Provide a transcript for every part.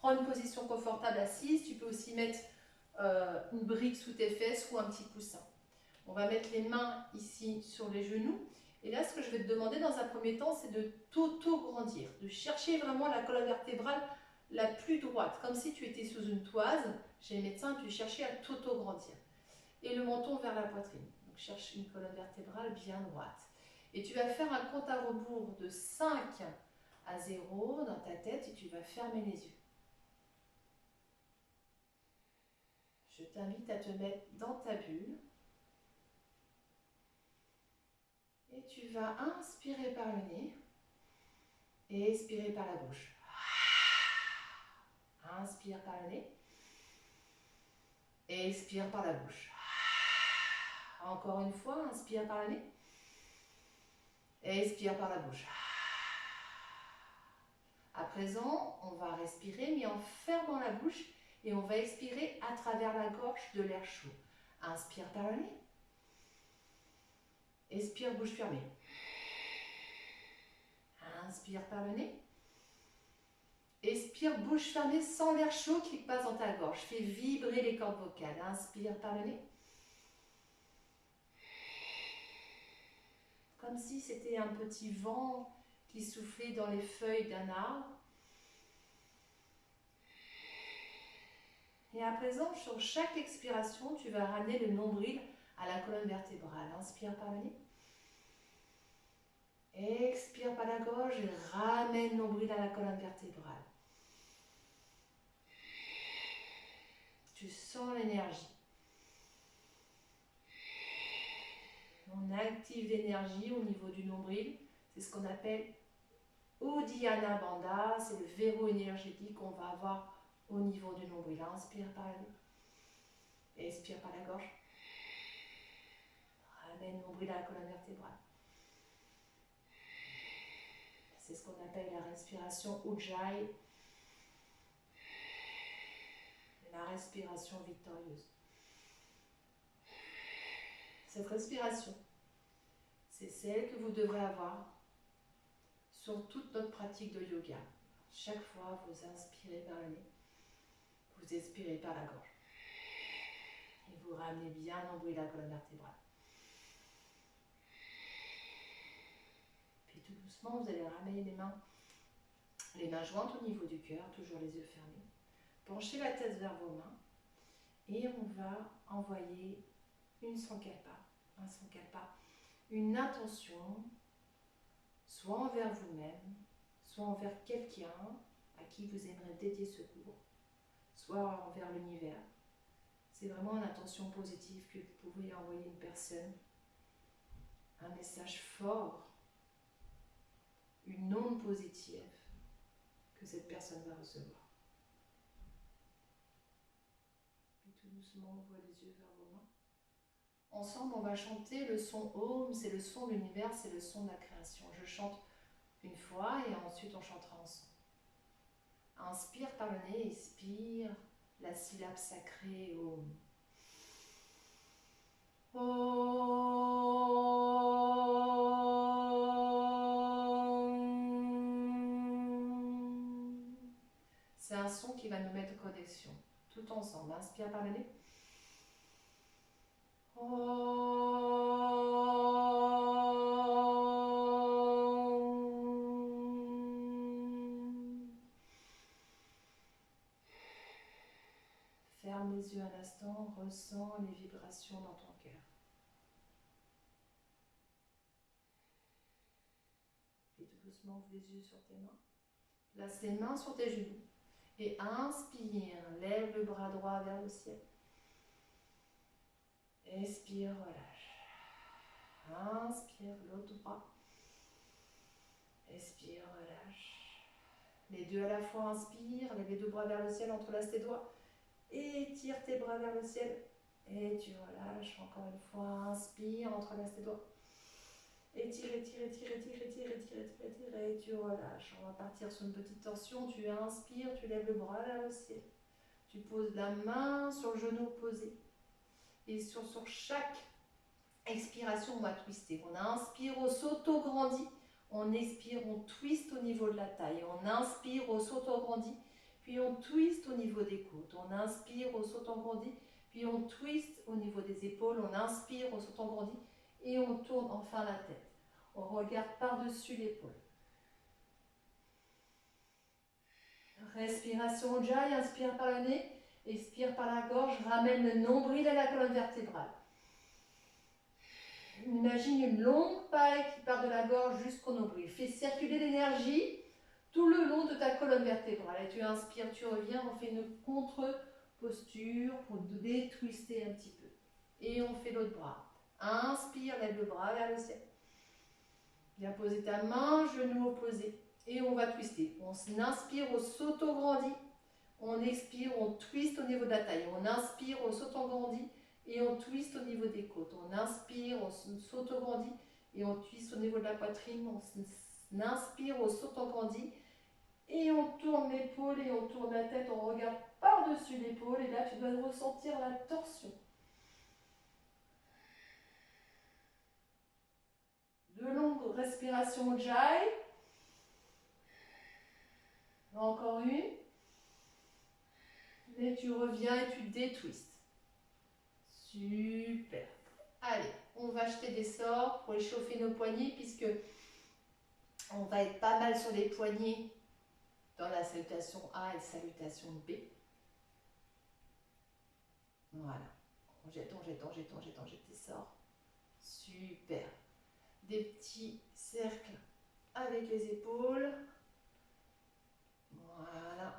Prends une position confortable assise. Tu peux aussi mettre une brique sous tes fesses ou un petit coussin. On va mettre les mains ici sur les genoux. Et là, ce que je vais te demander dans un premier temps, c'est de t'auto-grandir, de chercher vraiment la colonne vertébrale la plus droite, comme si tu étais sous une toise. Chez les médecins, tu cherchais à t'auto-grandir. Et le menton vers la poitrine. Donc cherche une colonne vertébrale bien droite. Et tu vas faire un compte à rebours de 5 à 0 dans ta tête et tu vas fermer les yeux. Je t'invite à te mettre dans ta bulle. Et tu vas inspirer par le nez et expirer par la bouche. Inspire par le nez et expire par la bouche. Encore une fois, inspire par le nez et expire par la bouche. À présent, on va respirer mais en fermant la bouche et on va expirer à travers la gorge de l'air chaud. Inspire par le nez. Expire, bouche fermée. Inspire par le nez. Expire, bouche fermée sans l'air chaud qui passe dans ta gorge. Fais vibrer les cordes vocales. Inspire par le nez. Comme si c'était un petit vent qui soufflait dans les feuilles d'un arbre. Et à présent, sur chaque expiration, tu vas ramener le nombril à la colonne vertébrale. Inspire par le nez. Expire par la gorge et ramène le nombril à la colonne vertébrale. Tu sens l'énergie. On active l'énergie au niveau du nombril. C'est ce qu'on appelle Uddiyana Bandha. C'est le verrou énergétique qu'on va avoir au niveau du nombril. Inspire par le nez. Expire par la gorge. Ramène le nombril à la colonne vertébrale. C'est ce qu'on appelle la respiration Ujjayi. La respiration victorieuse. Cette respiration, c'est celle que vous devrez avoir sur toute notre pratique de yoga. Chaque fois, vous inspirez par le nez, vous expirez par la gorge. Et vous ramenez bien l'embryon à la colonne vertébrale. Puis tout doucement, vous allez ramener les mains jointes au niveau du cœur, toujours les yeux fermés. Penchez la tête vers vos mains et on va envoyer un sankalpa, une intention, soit envers vous-même, soit envers quelqu'un à qui vous aimeriez dédier ce cours, soit envers l'univers. C'est vraiment une intention positive que vous pouvez envoyer à une personne, un message fort, une onde positive que cette personne va recevoir. Puis tout doucement, on voit les yeux vers vos mains. Ensemble, on va chanter le son Om, c'est le son de l'univers, c'est le son de la création. Je chante une fois et ensuite on chantera ensemble. Inspire par le nez, expire la syllabe sacrée Om. C'est un son qui va nous mettre en connexion. Tout ensemble. Inspire par le nez. Ferme les yeux un instant, ressens les vibrations dans ton cœur. Puis tout doucement, ouvre les yeux sur tes mains. Place les mains sur tes genoux. Et inspire, lève le bras droit vers le ciel. Expire, relâche. Inspire, l'autre bras. Expire, relâche. Les deux à la fois, inspire, lève les deux bras vers le ciel, entrelace tes doigts. Étire tes bras vers le ciel. Et tu relâches encore une fois. Inspire, entrelace tes doigts. Étire, étire, étire, étire, étire, étire, étire, étire, et tu relâches. On va partir sur une petite torsion. Tu inspires, tu lèves le bras vers le ciel. Tu poses la main sur le genou opposé. Et sur chaque expiration, on va twister. On inspire, on s'auto-grandit. On expire, on twiste au niveau de la taille. On inspire, on s'auto-grandit. puis on twist au niveau des côtes. On inspire, on saute, on grandit, puis on twist au niveau des épaules. On inspire, on saute, on grandit, et on tourne enfin la tête. On regarde par-dessus l'épaule. Respiration Ujjayi, inspire par le nez, expire par la gorge, ramène le nombril à la colonne vertébrale. Imagine une longue paille qui part de la gorge jusqu'au nombril. Fais circuler l'énergie tout le long de ta colonne vertébrale. Et tu inspires, tu reviens, on fait une contre-posture pour détwister un petit peu. Et on fait l'autre bras. Inspire, lève le bras vers le ciel. Viens poser ta main, genou opposé. Et on va twister. On inspire, on s'auto-grandit. On expire, on twist au niveau de la taille. On inspire, on s'auto-grandit. Et on twist au niveau des côtes. On inspire, on s'auto-grandit. Et on twist au niveau de la poitrine. On inspire, on s'auto-grandit. Et on tourne l'épaule et on tourne la tête. On regarde par-dessus l'épaule. Et là, tu dois ressentir la torsion. De longues respirations Ujjayi. Encore une. Et tu reviens et tu détwistes. Super. Allez, on va jeter des sorts pour échauffer nos poignets puisque on va être pas mal sur les poignets dans la salutation A et salutation B. Voilà. On jette, on jette, on jette, on jette, on jette des sorts. Super. Des petits cercles avec les épaules. Voilà.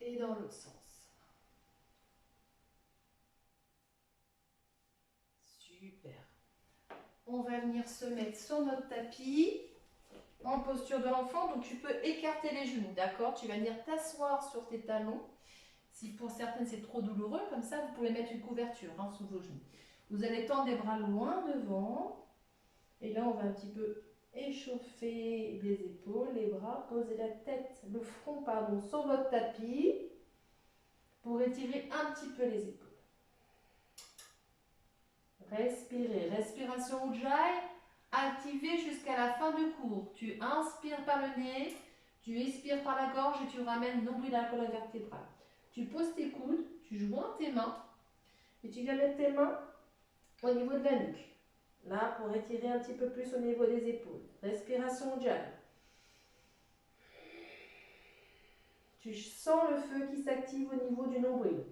Et dans l'autre sens. Super. On va venir se mettre sur notre tapis en posture de l'enfant. Donc tu peux écarter les genoux, d'accord? Tu vas venir t'asseoir sur tes talons. Si pour certaines c'est trop douloureux, comme ça vous pouvez mettre une couverture sous vos genoux. Vous allez tendre les bras loin devant. Et là on va un petit peu échauffer les épaules, les bras, poser la tête, le front pardon, sur votre tapis pour étirer un petit peu les épaules. Respirez. Respiration Ujjayi. Activez jusqu'à la fin du cours. Tu inspires par le nez, tu expires par la gorge et tu ramènes le nombril à la colonne vertébrale. Tu poses tes coudes, tu joins tes mains et tu viens mettre tes mains au niveau de la nuque. Là, pour étirer un petit peu plus au niveau des épaules. Respiration Ujjayi. Tu sens le feu qui s'active au niveau du nombril.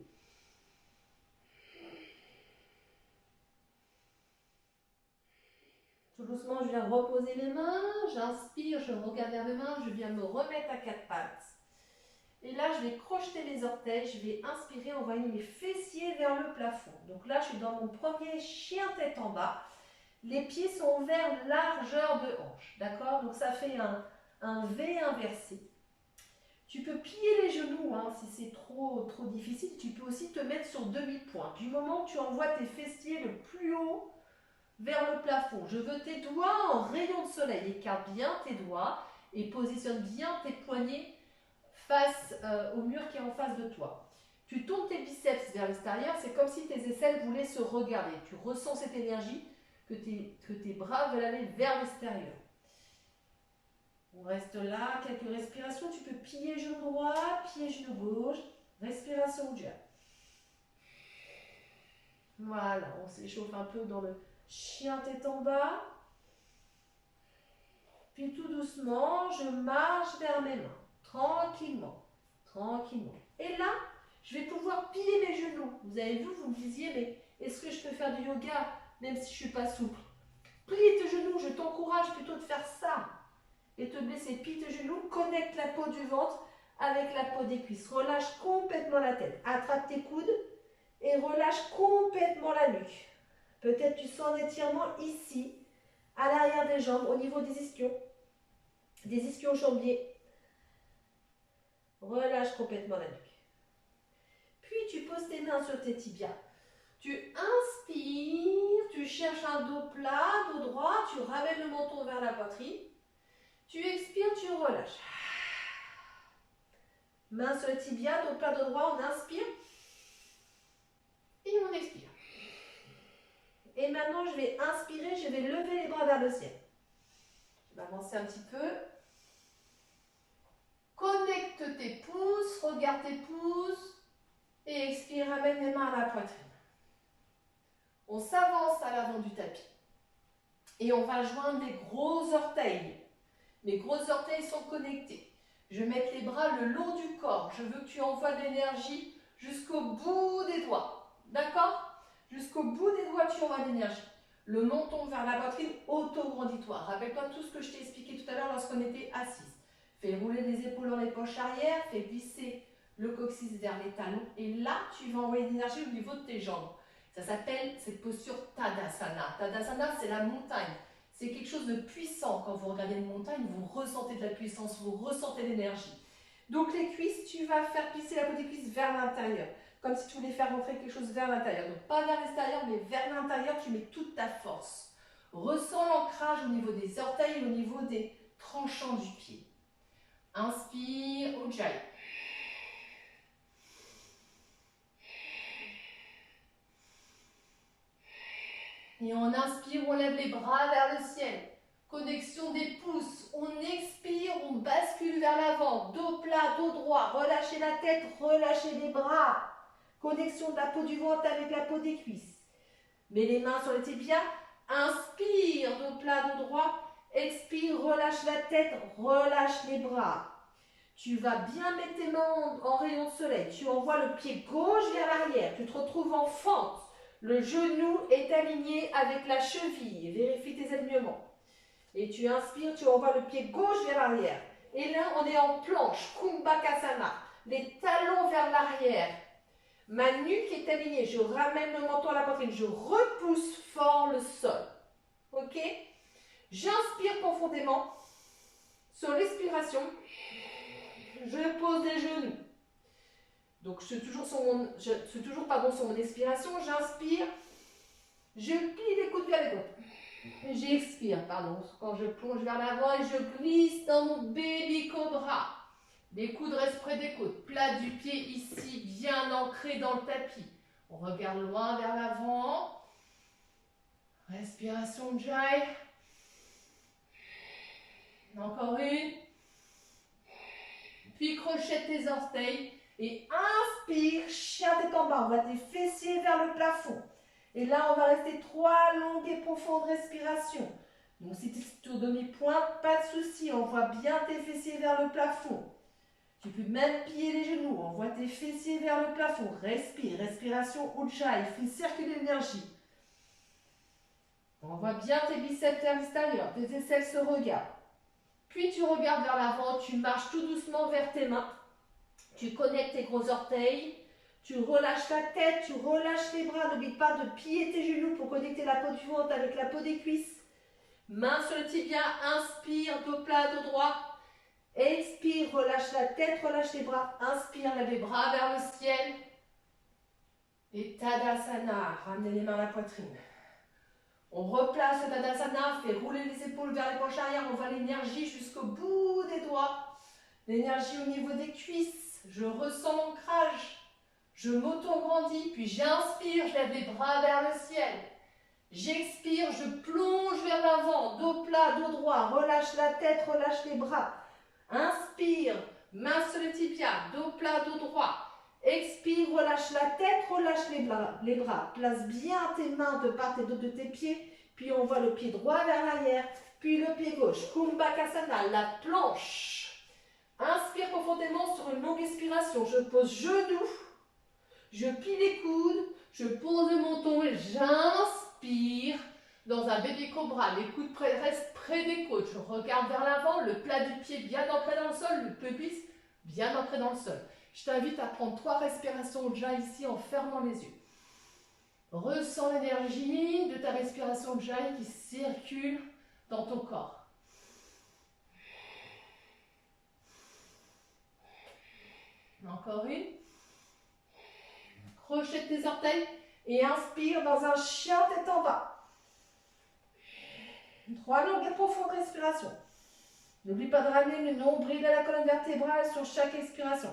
Tout doucement, je viens reposer mes mains, j'inspire, je regarde vers mes mains, je viens me remettre à quatre pattes. Et là, je vais crocheter les orteils, je vais inspirer, envoyer mes fessiers vers le plafond. Donc là, je suis dans mon premier chien tête en bas. Les pieds sont vers largeur de hanche, d'accord? Donc ça fait un V inversé. Tu peux plier les genoux si c'est trop difficile. Tu peux aussi te mettre sur demi-pointe. Du moment que tu envoies tes fessiers le plus haut vers le plafond. Je veux tes doigts en rayon de soleil. Écarte bien tes doigts et positionne bien tes poignets face au mur qui est en face de toi. Tu tournes tes biceps vers l'extérieur. C'est comme si tes aisselles voulaient se regarder. Tu ressens cette énergie que tes bras veulent aller vers l'extérieur. On reste là. Quelques respirations. Tu peux plier genou droit, plier genou gauche. Respiration Ujjayi. Voilà, on s'échauffe un peu dans le chien tête en bas. Puis tout doucement, je marche vers mes mains. Tranquillement. Tranquillement. Et là, je vais pouvoir plier mes genoux. Vous avez vu, vous me disiez, mais est-ce que je peux faire du yoga même si je ne suis pas souple? Plie tes genoux, je t'encourage plutôt de faire ça. Et te blesser. Plie tes genoux, connecte la peau du ventre avec la peau des cuisses. Relâche complètement la tête. Attrape tes coudes et relâche complètement la nuque. Peut-être tu sens un étirement ici, à l'arrière des jambes, au niveau des ischio-jambiers. Relâche complètement la nuque. Puis tu poses tes mains sur tes tibias. Tu inspires, tu cherches un dos plat, dos droit, tu ramènes le menton vers la poitrine. Tu expires, tu relâches. Main sur le tibia, dos plat, dos droit, on inspire. Et on expire. Et maintenant, je vais inspirer, je vais lever les bras vers le ciel. Je vais avancer un petit peu. Connecte tes pouces, regarde tes pouces. Et expire, ramène les mains à la poitrine. On s'avance à l'avant du tapis. Et on va joindre les gros orteils. Mes gros orteils sont connectés. Je vais mettre les bras le long du corps. Je veux que tu envoies de l'énergie jusqu'au bout des doigts. D'accord? Jusqu'au bout des doigts, tu envoies de l'énergie. Le menton vers la poitrine, auto-granditoire. Rappelle-toi tout ce que je t'ai expliqué tout à l'heure lorsqu'on était assise. Fais rouler les épaules dans les poches arrière. Fais glisser le coccyx vers les talons. Et là, tu vas envoyer de l'énergie au niveau de tes jambes. Ça s'appelle cette posture Tadasana. Tadasana, c'est la montagne. C'est quelque chose de puissant. Quand vous regardez une montagne, vous ressentez de la puissance, vous ressentez l'énergie. Donc les cuisses, tu vas faire glisser la peau des cuisses vers l'intérieur. Comme si tu voulais faire rentrer quelque chose vers l'intérieur. Donc pas vers l'extérieur, mais vers l'intérieur, tu mets toute ta force. Ressens l'ancrage au niveau des orteils et au niveau des tranchants du pied. Inspire, Ujjayi. Et on inspire, on lève les bras vers le ciel. Connexion des pouces. On expire, on bascule vers l'avant. Dos plat, dos droit. Relâchez la tête, relâchez les bras. Connexion de la peau du ventre avec la peau des cuisses. Mets les mains sur les tibias. Inspire, dos plat, dos droit. Expire, relâche la tête, relâche les bras. Tu vas bien mettre tes mains en rayon de soleil. Tu envoies le pied gauche vers l'arrière. Tu te retrouves en fente. Le genou est aligné avec la cheville. Vérifie tes alignements. Et tu inspires, tu envoies le pied gauche vers l'arrière. Et là, on est en planche, Kumbhakasana. Les talons vers l'arrière. Ma nuque est alignée. Je ramène le menton à la poitrine. Je repousse fort le sol. Ok? J'inspire profondément. Sur l'expiration, je pose les genoux. Donc, je suis toujours sur mon expiration. J'inspire. Je plie les coudes vers les côtes. J'expire, pardon. Quand je plonge vers l'avant et je glisse dans mon baby cobra. Les coudes restent près des côtes. Plat du pied ici, bien ancré dans le tapis. On regarde loin vers l'avant. Respiration Ujjayi. Encore une. Puis crochette tes orteils. Et inspire, chien tête en bas. On va tes fessiers vers le plafond. Et là, on va rester 3 longues et profondes respirations. Donc, si tu es au demi-pointe, pas de souci. Envoie bien tes fessiers vers le plafond. Tu peux même plier les genoux. Envoie tes fessiers vers le plafond. Respire. Respiration Ujjayi. Fais circuler l'énergie. Envoie bien tes biceps vers l'extérieur. Tes aisselles se regardent. Puis, tu regardes vers l'avant. Tu marches tout doucement vers tes mains. Tu connectes tes gros orteils. Tu relâches la tête, tu relâches les bras. N'oublie pas de plier tes genoux pour connecter la peau du ventre avec la peau des cuisses. Main sur le tibia, inspire, dos plat, dos droit. Expire, relâche la tête, relâche les bras. Inspire, lève les bras vers le ciel. Et Tadasana, ramenez les mains à la poitrine. On replace le Tadasana, fait rouler les épaules vers les poches arrière. On va l'énergie jusqu'au bout des doigts. L'énergie au niveau des cuisses. Je ressens l'ancrage. Je m'auto-grandis, puis j'inspire, je lève les bras vers le ciel. J'expire, je plonge vers l'avant, dos plat, dos droit, relâche la tête, relâche les bras. Inspire, main sur le tibia, dos plat, dos droit. Expire, relâche la tête, relâche les bras. Place bien tes mains de part et d'autre de tes pieds, puis on voit le pied droit vers l'arrière, puis le pied gauche. Kumbhakasana, la planche. Inspire profondément sur une longue expiration. Je pose genoux. Je plie les coudes, je pose le menton et j'inspire dans un baby cobra. Les coudes restent près des côtes. Je regarde vers l'avant, le plat du pied bien ancré dans le sol, le pubis bien ancré dans le sol. Je t'invite à prendre 3 respirations Ujjayi ici en fermant les yeux. Ressens l'énergie de ta respiration Ujjayi qui circule dans ton corps. Encore une. Crochette tes orteils et inspire dans un chien tête en bas. 3 longues et profondes respirations. N'oublie pas de ramener le nombril à la colonne vertébrale sur chaque expiration.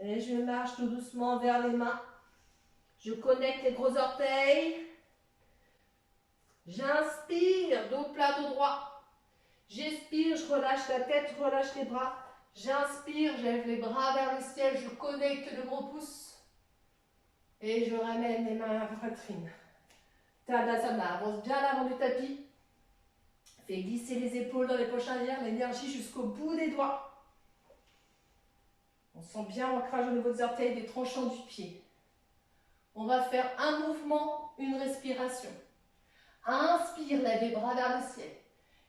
Et je marche tout doucement vers les mains. Je connecte les gros orteils. J'inspire, dos plat, dos droit. J'expire, je relâche la tête, je relâche les bras. J'inspire, je lève les bras vers le ciel, je connecte le gros pouce. Et je ramène les mains à la poitrine. Tadasana, avance bien à l'avant du tapis. Fais glisser les épaules dans les poches arrière, l'énergie jusqu'au bout des doigts. On sent bien l'ancrage au niveau des orteils, des tranchants du pied. On va faire un mouvement, une respiration. Inspire, lève les bras vers le ciel.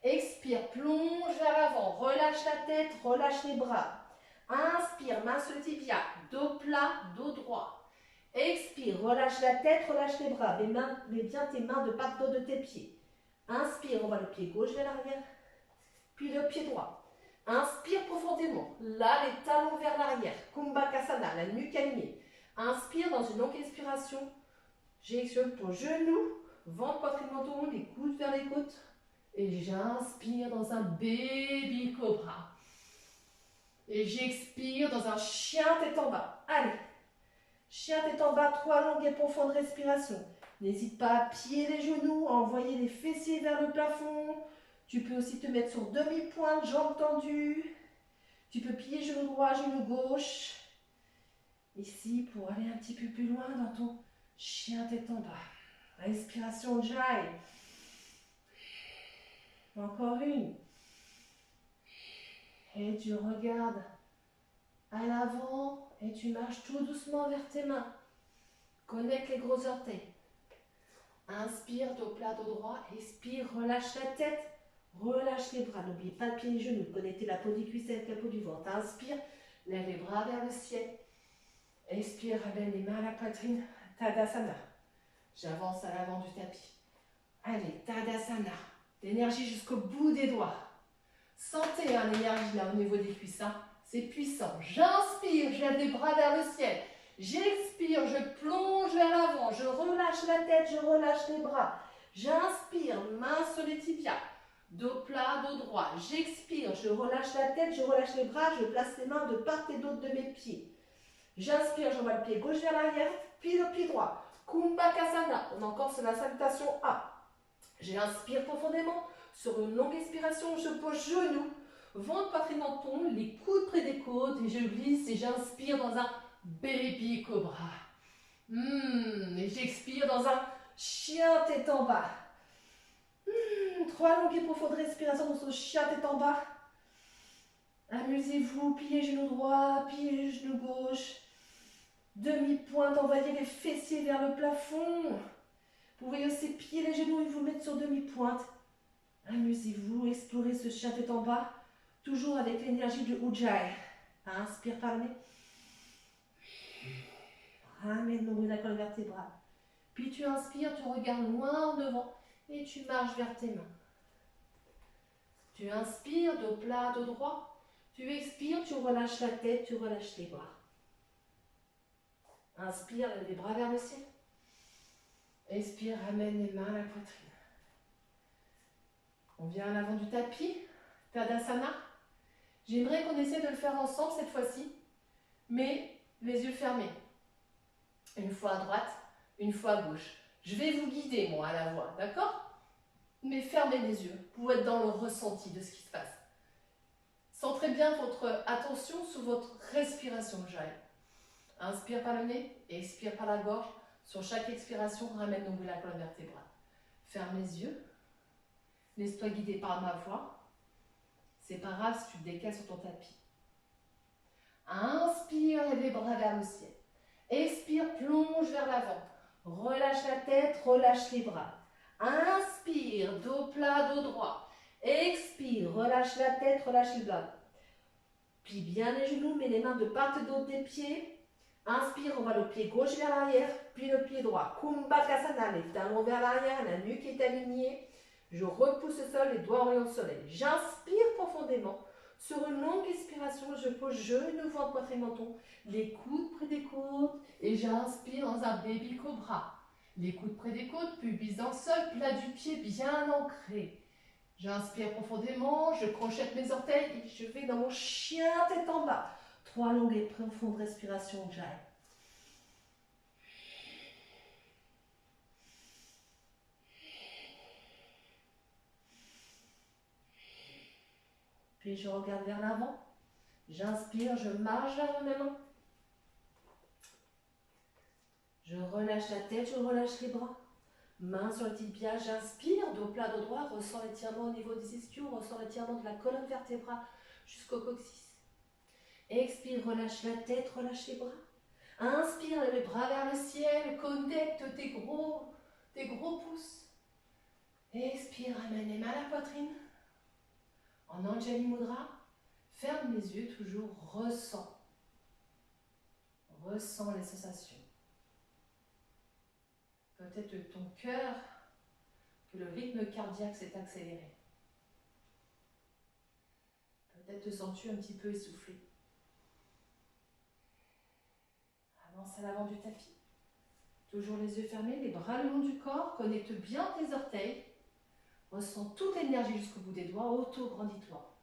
Expire, plonge vers l'avant, relâche la tête, relâche les bras. Inspire, main sur le tibia, dos plat, dos droit. Expire, relâche la tête, relâche les bras. Mets bien tes mains de part de tes pieds. Inspire, on va le pied gauche vers l'arrière, puis le pied droit. Inspire profondément. Là, les talons vers l'arrière. Kumbhakasana, la nuque alignée. Inspire dans une longue expiration. J'expire pour genoux, ventre, poitrine, menton, les coudes vers les côtes. Et j'inspire dans un baby cobra. Et j'expire dans un chien tête en bas. Allez. Chien tête en bas, 3 longues et profondes respirations. N'hésite pas à plier les genoux, à envoyer les fessiers vers le plafond. Tu peux aussi te mettre sur demi-pointe, jambes tendues. Tu peux plier genou droit, genou gauche. Ici, pour aller un petit peu plus loin dans ton chien tête en bas. Respiration Jai. Encore une. Et tu regardes à l'avant et tu marches tout doucement vers tes mains. Connecte les gros orteils. Inspire, dos plat, dos droit. Expire, relâche la tête. Relâche les bras. N'oublie pas de plier les genoux. Connectez la peau des cuisses avec la peau du ventre. Inspire, lève les bras vers le ciel. Expire, ramène les mains à la poitrine. Tadasana. J'avance à l'avant du tapis. Allez, Tadasana. L'énergie jusqu'au bout des doigts. Sentez l'énergie là au niveau des cuisses. C'est puissant. J'inspire, je lève les bras vers le ciel. J'expire, je plonge vers l'avant. Je relâche la tête, je relâche les bras. J'inspire, main sur les tibias. Dos plat, dos droit. J'expire, je relâche la tête, je relâche les bras. Je place les mains de part et d'autre de mes pieds. J'inspire, j'envoie le pied gauche vers l'arrière, puis le pied droit. Kumbhakasana. On est encore sur la salutation A. J'inspire profondément. Sur une longue expiration, je pose genoux, ventre, poitrine, menton, les coudes près des côtes et je glisse et j'inspire dans un baby cobra. Et j'expire dans un chien tête en bas. 3 longues et profondes respirations dans ce chien tête en bas. Amusez-vous, pliez genou droit, pliez genou gauche. Demi-pointe, envoyez les fessiers vers le plafond. Vous pouvez aussi plier les genoux et vous mettre sur demi-pointe. Amusez-vous, explorez ce chien tête en bas, toujours avec l'énergie de Ujjayi. Inspire par le nez. Ramène nombril à la colonne vertébrale. Puis tu inspires, tu regardes loin en devant et tu marches vers tes mains. Tu inspires, dos plat, dos droit. Tu expires, tu relâches la tête, tu relâches les bras. Inspire, les bras vers le ciel. Expire, ramène les mains à la poitrine. On vient à l'avant du tapis, Tadasana. J'aimerais qu'on essaie de le faire ensemble cette fois-ci, mais les yeux fermés. Une fois à droite, une fois à gauche. Je vais vous guider, moi, à la voix, d'accord? Mais fermez les yeux pour être dans le ressenti de ce qui se passe. Centrez bien votre attention sur votre respiration, Jai. Inspire par le nez, expire par la gorge. Sur chaque expiration, ramène nombril à la colonne vertébrale. Ferme les yeux. Laisse-toi guider par ma voix. C'est pas grave si tu te décales sur ton tapis. Inspire, lève les bras vers le ciel. Expire, plonge vers l'avant. Relâche la tête, relâche les bras. Inspire, dos plat, dos droit. Expire, relâche la tête, relâche les bras. Plie bien les genoux, mets les mains de part et d'autre des pieds. Inspire, on va le pied gauche vers l'arrière, puis le pied droit. Kumbhakasana, les talons vers l'arrière, la nuque est alignée. Je repousse le sol, les doigts orientent le soleil. J'inspire profondément. Sur une longue expiration, je pose genou, ventre, poitrine, menton, les coudes près des côtes et j'inspire dans un baby cobra. Les coudes près des côtes, pubis dans le sol, plat du pied bien ancré. J'inspire profondément, je crochette mes orteils et je vais dans mon chien tête en bas. 3 longues et profondes respirations, Jai. Puis je regarde vers l'avant. J'inspire, je marche vers mes mains. Je relâche la tête, je relâche les bras. Main sur le tibia, j'inspire, dos plat, dos droit, ressens l'étirement au niveau des ischios, ressens l'étirement de la colonne vertébrale jusqu'au coccyx. Expire, relâche la tête, relâche les bras. Inspire, lève les bras vers le ciel, connecte tes gros pouces. Expire, ramène les mains à la poitrine. En Anjali Mudra, ferme les yeux, toujours ressens. Ressens les sensations. Peut-être ton cœur, que le rythme cardiaque s'est accéléré. Peut-être te sens-tu un petit peu essoufflé. Avance à l'avant du tapis. Toujours les yeux fermés, les bras le long du corps. Connecte bien tes orteils. Ressens toute l'énergie jusqu'au bout des doigts. Auto-grandis-toi.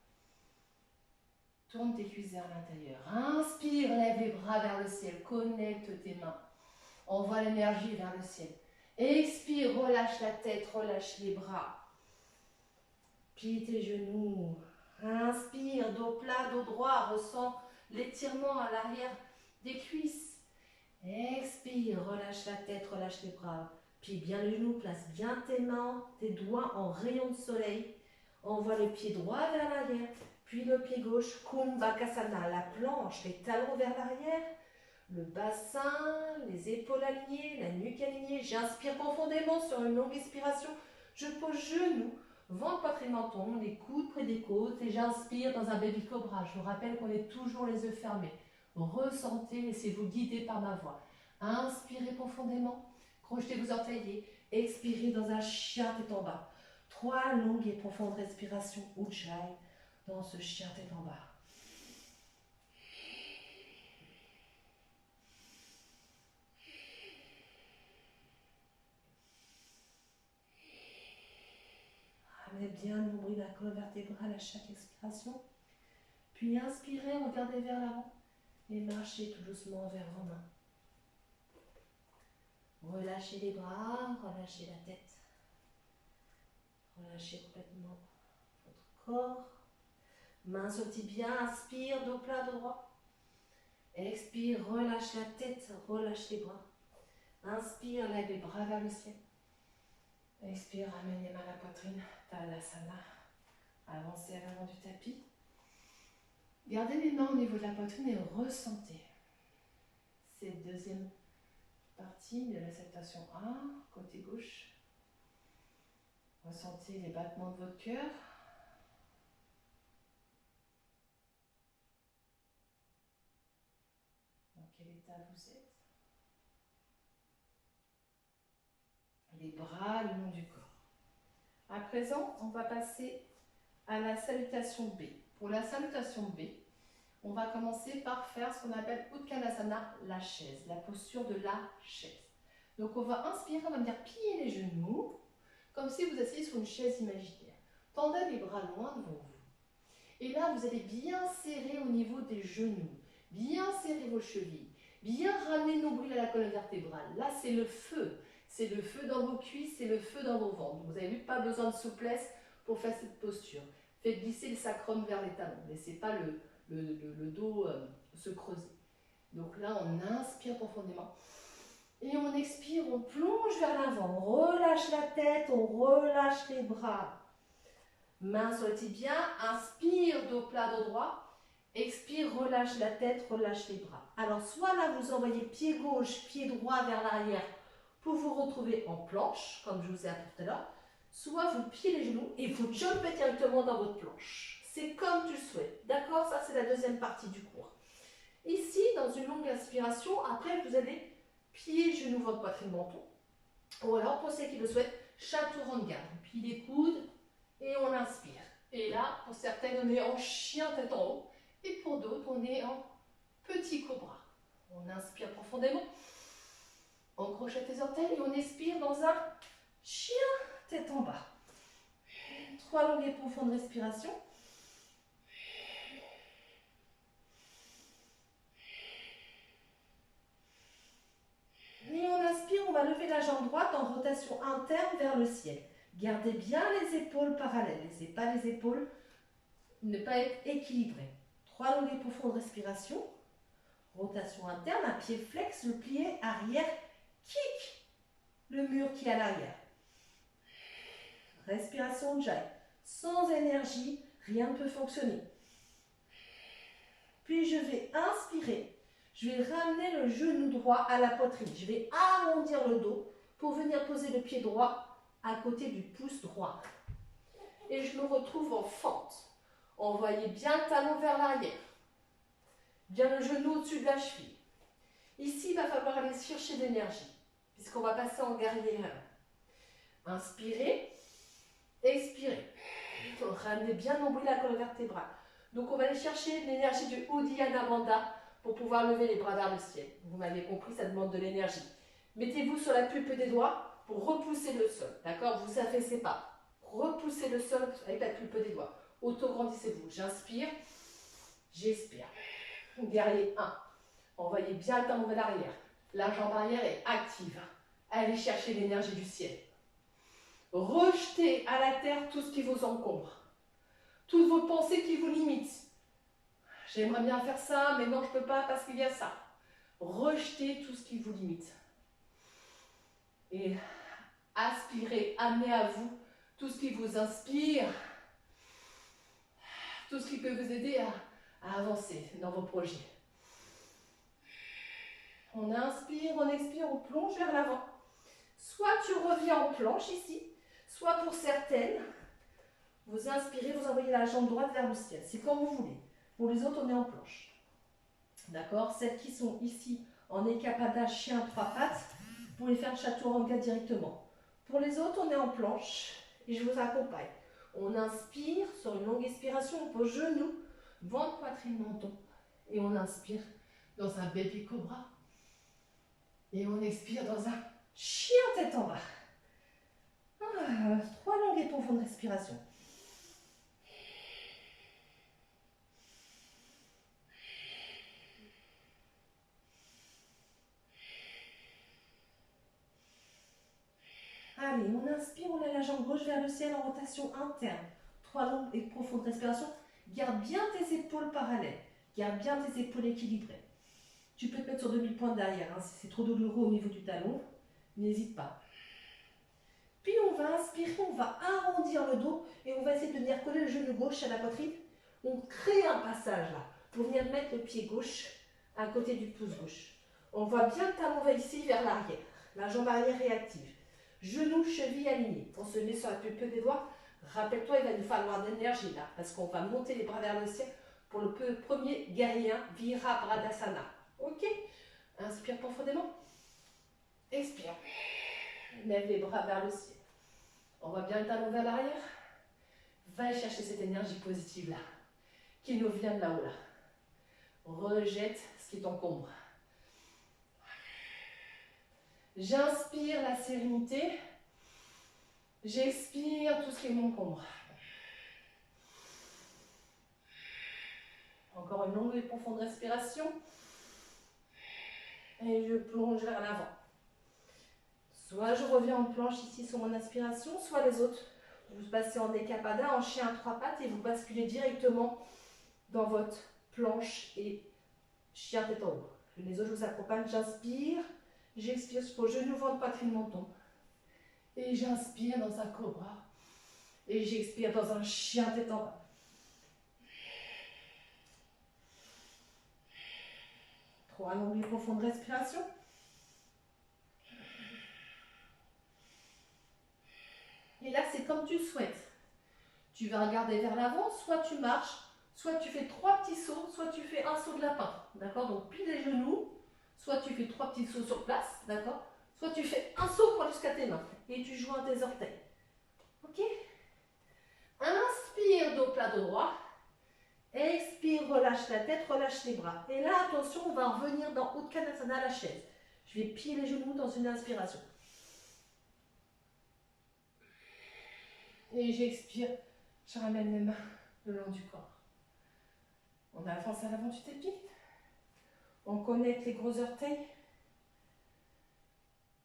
Tourne tes cuisses vers l'intérieur. Inspire, lève les bras vers le ciel. Connecte tes mains. Envoie l'énergie vers le ciel. Expire, relâche la tête, relâche les bras. Plie tes genoux. Inspire, dos plat, dos droit. Ressens l'étirement à l'arrière des cuisses. Expire, relâche la tête, relâche les bras. Plie bien les genoux, place bien tes mains, tes doigts en rayon de soleil. Envoie le pied droit vers l'arrière, puis le pied gauche, Kumbhakasana, la planche, les talons vers l'arrière, le bassin, les épaules alignées, la nuque alignée. J'inspire profondément sur une longue expiration. Je pose genoux, ventre, poitrine, menton, les coudes près des côtes et j'inspire dans un baby cobra. Je vous rappelle qu'on est toujours les yeux fermés. Ressentez, laissez-vous guider par ma voix. Inspirez profondément, crochetez vos orteillers, expirez dans un chien tête en bas. 3 longues et profondes respirations Ujjayi dans ce chien tête en bas. Ramenez bien le nombril de la colonne vertébrale à chaque expiration. Puis inspirez, regardez vers l'avant et marchez tout doucement vers vos mains. Relâchez les bras, relâchez la tête. Relâchez complètement votre corps. Main sur le tibia, inspire, dos plat, dos droit. Expire, relâche la tête, relâche les bras. Inspire, lève les bras vers le ciel. Expire, ramène les mains à la poitrine, Tadasana. Avancez à l'avant du tapis. Gardez les mains au niveau de la poitrine et ressentez cette deuxième partie de l'acceptation 1, côté gauche. Ressentez les battements de votre cœur. Dans quel état vous êtes? Les bras le long du corps. À présent, on va passer à la salutation B. Pour la salutation B, on va commencer par faire ce qu'on appelle Uttanasana, la chaise, la posture de la chaise. Donc on va inspirer, on va venir plier les genoux, comme si vous asseyez sur une chaise imaginaire. Tendez les bras loin devant vous. Et là, vous allez bien serrer au niveau des genoux, bien serrer vos chevilles, bien ramener le nombril à la colonne vertébrale. Là, c'est le feu. C'est le feu dans vos cuisses, c'est le feu dans vos ventres. Vous avez vu, pas besoin de souplesse pour faire cette posture. Faites glisser le sacrum vers les talons. Ne laissez pas le dos se creuser. Donc là, on inspire profondément. Et on expire, on plonge vers l'avant. On relâche la tête, on relâche les bras. Main sur le tibia, inspire, dos plat, dos droit. Expire, relâche la tête, relâche les bras. Alors, soit là, vous envoyez pied gauche, pied droit vers l'arrière pour vous retrouver en planche, comme je vous ai appris tout à l'heure. Soit vous pliez les genoux et vous jumpez directement dans votre planche. C'est comme tu le souhaites. D'accord? Ça, c'est la deuxième partie du cours. Ici, dans une longue inspiration, après, vous allez plier genoux, votre poitrine, menton. Ou alors, pour ceux qui le souhaitent, chaturanga. On plie les coudes et on inspire. Et là, pour certaines, on est en chien tête en haut. Et pour d'autres, on est en petit cobra. On inspire profondément. On crochette les orteils et on expire dans un chien tête en bas. 3 longues et profondes respirations. Et on inspire, on va lever la jambe droite en rotation interne vers le ciel. Gardez bien les épaules parallèles, laissez pas les épaules ne pas être équilibré. 3 longues et profondes respirations. Rotation interne, un pied flex, le plié arrière, kick le mur qui est à l'arrière. Respiration Ujjayi. Sans énergie, rien ne peut fonctionner. Puis je vais inspirer. Je vais ramener le genou droit à la poitrine. Je vais arrondir le dos pour venir poser le pied droit à côté du pouce droit. Et je me retrouve en fente. Envoyez bien le talon vers l'arrière. Bien le genou au-dessus de la cheville. Ici, il va falloir aller chercher de l'énergie, puisqu'on va passer en guerrier 1. Inspirez, expirez. Ramenez bien nombril la colonne vertébrale. Donc, on va aller chercher l'énergie du Uddiyana Bandha pour pouvoir lever les bras vers le ciel. Vous m'avez compris, ça demande de l'énergie. Mettez-vous sur la pulpe des doigts pour repousser le sol. D'accord? Vous affaissez pas. Repoussez le sol avec la pulpe des doigts. Auto-grandissez-vous. J'inspire, j'expire. Guerrier 1. Envoyez bien le talon vers l'arrière. La jambe arrière est active. Allez chercher l'énergie du ciel. Rejetez à la terre tout ce qui vous encombre. Toutes vos pensées qui vous limitent. J'aimerais bien faire ça, mais non, je ne peux pas parce qu'il y a ça. Rejetez tout ce qui vous limite. Et aspirez, amenez à vous tout ce qui vous inspire. Tout ce qui peut vous aider à avancer dans vos projets. On inspire, on expire, on plonge vers l'avant. Soit tu reviens en planche ici, soit pour certaines, vous inspirez, vous envoyez la jambe droite vers le ciel. C'est comme vous voulez. Pour les autres, on est en planche. D'accord? Celles qui sont ici en Ekapada, chien, 3 pattes, vous pouvez faire chaturanga directement. Pour les autres, on est en planche et je vous accompagne. On inspire sur une longue expiration, on pose genoux, ventre, poitrine, menton. Et on inspire dans un baby cobra. Et on expire dans un chien tête en bas. 3 longues et profondes respirations. Allez, on inspire, on a la jambe gauche vers le ciel en rotation interne. 3 longues et profondes respirations. Garde bien tes épaules parallèles. Garde bien tes épaules équilibrées. Tu peux te mettre sur demi-pointe derrière. Hein, si c'est trop douloureux au niveau du talon, n'hésite pas. Puis on va inspirer, on va arrondir le dos et on va essayer de venir coller le genou gauche à la poitrine. On crée un passage là pour venir mettre le pied gauche à côté du pouce gauche. On voit bien le talon va ici vers l'arrière. La jambe arrière est active. Genoux, chevilles alignées. On se met sur la pulpe des doigts. Rappelle-toi, il va nous falloir de l'énergie là parce qu'on va monter les bras vers le ciel pour le premier guerrier Virabhadrasana. Ok? Inspire profondément. Expire. Lève les bras vers le ciel. On voit bien le talon vers l'arrière. Va chercher cette énergie positive là, qui nous vient de là-haut là. Rejette ce qui t'encombre. J'inspire la sérénité. J'expire tout ce qui m'encombre. Encore une longue et profonde respiration. Et je plonge vers l'avant. Soit je reviens en planche ici sur mon inspiration, soit les autres. Vous passez en Ekapada, en chien à 3 pattes et vous basculez directement dans votre planche et chien tête en haut. Les autres, je vous accompagne. J'inspire, j'expire sur le genou, ventre, poitrine, menton. Et j'inspire dans un cobra. Et j'expire dans un chien tête en bas. Trois longues et profondes respirations. Et là, c'est comme tu le souhaites. Tu vas regarder vers l'avant, soit tu marches, soit tu fais 3 petits sauts, soit tu fais un saut de lapin. D'accord? Donc, plie les genoux, soit tu fais 3 petits sauts sur place, d'accord? Soit tu fais un saut pour aller jusqu'à tes mains et tu joins tes orteils. Ok? Inspire, dos plat, dos droit. Expire, relâche la tête, relâche les bras. Et là, attention, on va revenir dans Uttanasana, la chaise. Je vais plier les genoux dans une inspiration. Et j'expire, je ramène les mains le long du corps. On avance à l'avant du tapis. On connecte les gros orteils.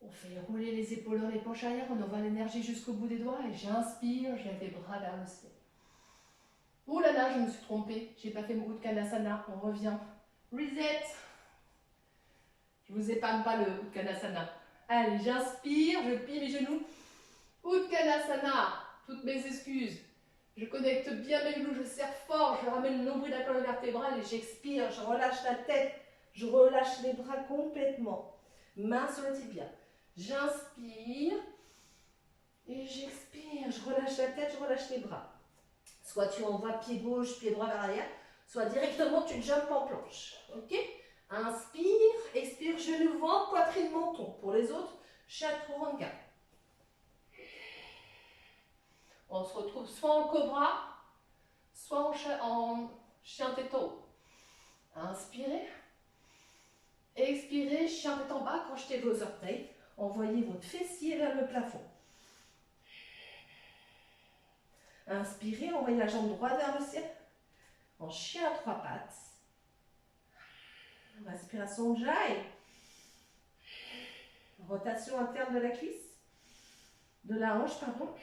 On fait rouler les épaules dans les planches arrière. On envoie l'énergie jusqu'au bout des doigts. Et j'inspire, je lève les bras vers le ciel. Oh là là, je me suis trompée. J'ai pas fait mon Uttanasana. On revient. Reset. Je vous épargne pas le Uttanasana. Allez, j'inspire, je plie mes genoux. Uttanasana. Toutes mes excuses. Je connecte bien mes genoux, je serre fort, je ramène le nombril à la colonne vertébrale et j'expire, je relâche la tête, je relâche les bras complètement. Main sur le tibia. J'inspire et j'expire, je relâche la tête, je relâche les bras. Soit tu envoies pied gauche, pied droit vers l'arrière, soit directement tu jumpes en planche. Ok? Inspire, expire, genou, ventre, poitrine, menton. Pour les autres, chaturanga. On se retrouve soit en cobra, soit en chien tête en haut. Inspirez. Expirez, chien tête en bas, crochetez vos orteils. Envoyez votre fessier vers le plafond. Inspirez, envoyez la jambe droite vers le ciel. En chien à trois pattes. Respiration Jai. Rotation interne de la cuisse. De la hanche, pardon.